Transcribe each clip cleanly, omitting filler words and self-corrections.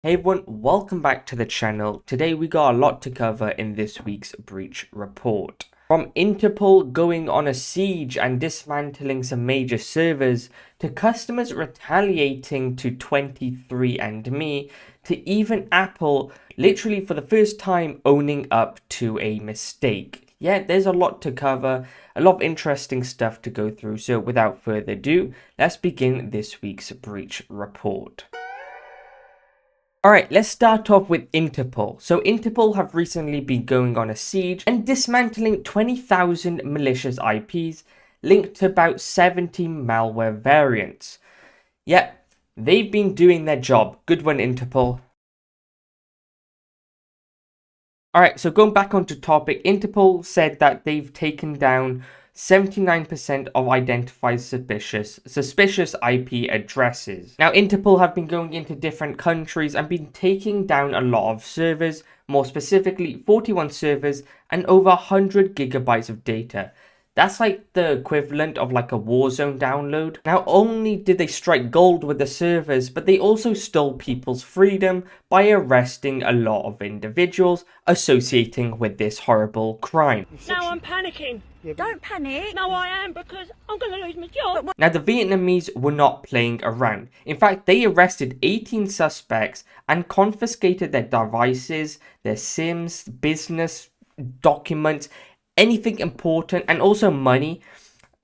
Hey everyone, welcome back to the channel. Today we got a lot to cover in this week's breach report. From Interpol going on a siege and dismantling some major servers, to customers retaliating to 23andMe, to even Apple literally for the first time owning up to a mistake. Yeah, there's a lot to cover, a lot of interesting stuff to go through, so without further ado, let's begin this week's breach report. Alright, let's start off with Interpol. So Interpol have recently been going on a siege and dismantling 20,000 malicious IPs linked to about 70 malware variants. Yep, they've been doing their job. Good one, Interpol. Alright, so going back onto topic, Interpol said that they've taken down 79% of identified suspicious IP addresses. Now, Interpol have been going into different countries and been taking down a lot of servers, more specifically 41 servers and over 100 gigabytes of data. That's like the equivalent of like a Warzone download. Not only did they strike gold with the servers, but they also stole people's freedom by arresting a lot of individuals associating with this horrible crime. Now I'm panicking. Don't panic. No, I am, because I'm going to lose my job. Now, the Vietnamese were not playing around. In fact, they arrested 18 suspects and confiscated their devices, their SIMs, business documents, anything important, and also money.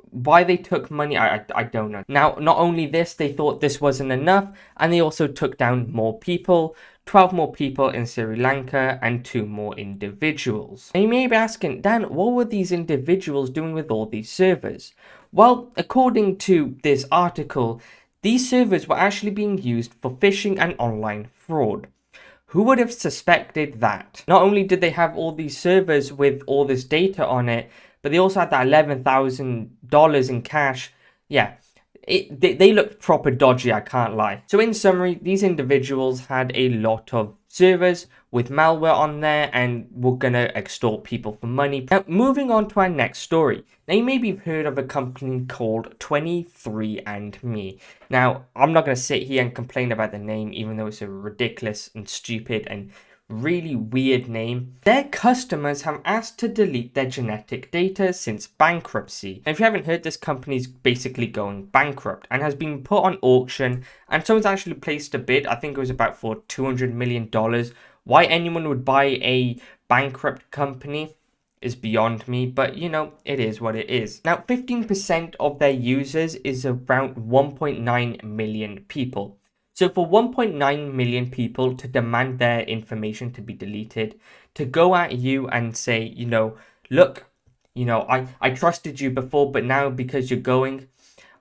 Why they took money, I don't know. Now, not only this, they thought this wasn't enough, and they also took down more people, 12 more people in Sri Lanka, and 2 more individuals. And you may be asking, Dan, what were these individuals doing with all these servers? Well, according to this article, these servers were actually being used for phishing and online fraud. Who would have suspected that? Not only did they have all these servers with all this data on it, but they also had that $11,000 in cash. Yeah, they looked proper dodgy, I can't lie. So in summary, these individuals had a lot of servers with malware on there and were gonna extort people for money. Now, moving on to our next story. Now, you maybe have heard of a company called 23andMe. Now, I'm not gonna sit here and complain about the name, even though it's a ridiculous and stupid and really weird name. Their customers have asked to delete their genetic data since bankruptcy. Now, if you haven't heard, this company's basically going bankrupt and has been put on auction, and someone's actually placed a bid. I think it was about for $200 million. Why anyone would buy a bankrupt company is beyond me, but you know, it is what it is. Now, 15% of their users is around 1.9 million people. So for 1.9 million people to demand their information to be deleted, to go at you and say, you know, look, you know, I trusted you before, but now because you're going,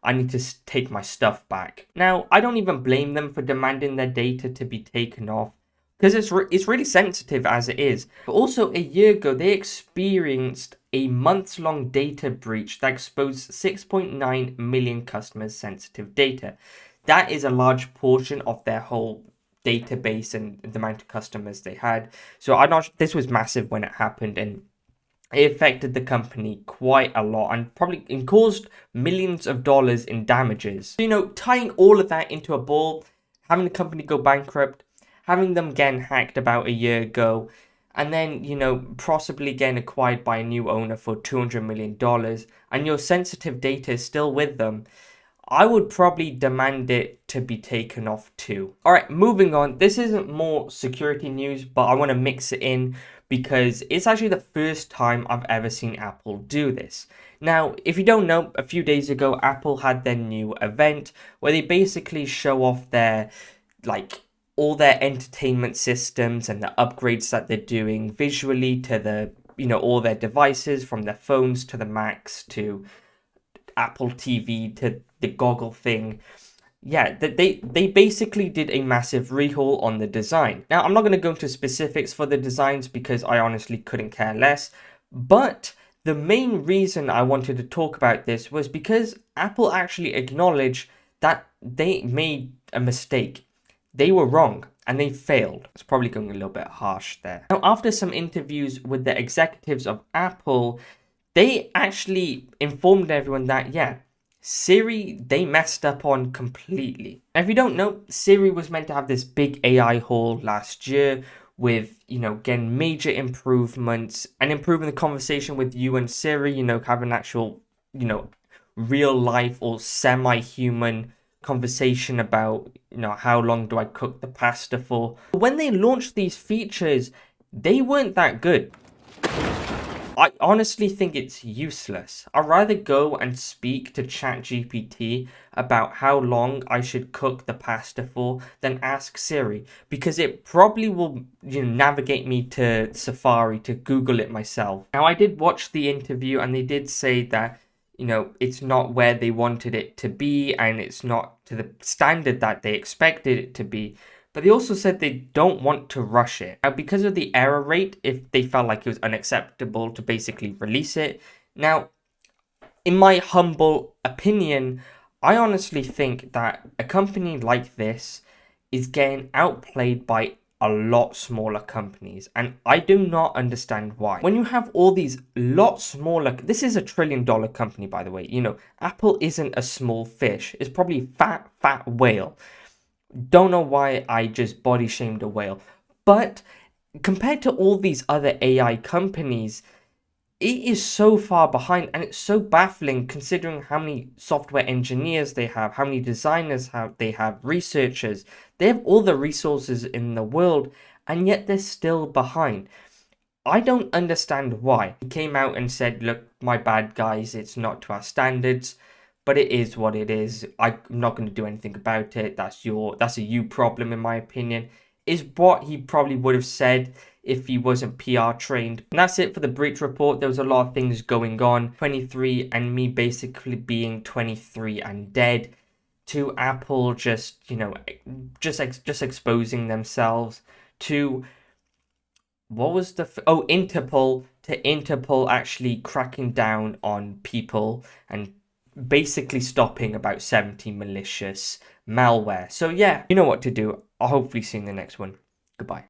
I need to take my stuff back. Now, I don't even blame them for demanding their data to be taken off, because it's really sensitive as it is. But also, a year ago, they experienced a months-long data breach that exposed 6.9 million customers' sensitive data. That is a large portion of their whole database and the amount of customers they had. So this was massive when it happened, and it affected the company quite a lot and probably caused millions of dollars in damages. So, you know, tying all of that into a ball, having the company go bankrupt, having them getting hacked about a year ago, and then, you know, possibly getting acquired by a new owner for $200 million, and your sensitive data is still with them, I would probably demand it to be taken off too. Alright, moving on. This isn't more security news, but I want to mix it in because it's actually the first time I've ever seen Apple do this. Now, if you don't know, a few days ago, Apple had their new event where they basically show off their, like, all their entertainment systems and the upgrades that they're doing visually to the, you know, all their devices, from their phones to the Macs to Apple TV to the goggle thing. Yeah, they basically did a massive rehaul on the design. Now, I'm not going to go into specifics for the designs because I honestly couldn't care less, but the main reason I wanted to talk about this was because Apple actually acknowledged that they made a mistake. They were wrong and they failed. It's probably going a little bit harsh there. Now, after some interviews with the executives of Apple, they actually informed everyone that, yeah, Siri, they messed up on completely. Now, if you don't know, Siri was meant to have this big AI haul last year with, getting major improvements and improving the conversation with you and Siri, having actual, real life or semi-human conversation about, how long do I cook the pasta for. When they launched these features, they weren't that good. I honestly think it's useless. I'd rather go and speak to ChatGPT about how long I should cook the pasta for than ask Siri, because it probably will, navigate me to Safari to Google it myself. Now, I did watch the interview and they did say that, it's not where they wanted it to be and it's not to the standard that they expected it to be. But they also said they don't want to rush it. Now, because of the error rate, if they felt like it was unacceptable to basically release it. Now, in my humble opinion, I honestly think that a company like this is getting outplayed by a lot smaller companies, and I do not understand why. When you have all these lot smaller, this is $1 trillion company, by the way. Apple isn't a small fish. It's probably fat whale. Don't know why I just body shamed a whale. But compared to all these other AI companies, it is so far behind, and it's so baffling considering how many software engineers they have, how many designers they have, researchers. They have all the resources in the world, and yet they're still behind. I don't understand why. He came out and said, look, my bad, guys, it's not to our standards. But it is what it is. I'm not going to do anything about it. That's a you problem, in my opinion. Is what he probably would have said if he wasn't PR trained. And that's it for the breach report. There was a lot of things going on. 23andMe basically being 23 and dead. To Apple just, just exposing themselves. To what was the Interpol, to Interpol actually cracking down on people and basically stopping about 70 malicious malware. So yeah, you know what to do. I'll hopefully see you in the next one. Goodbye.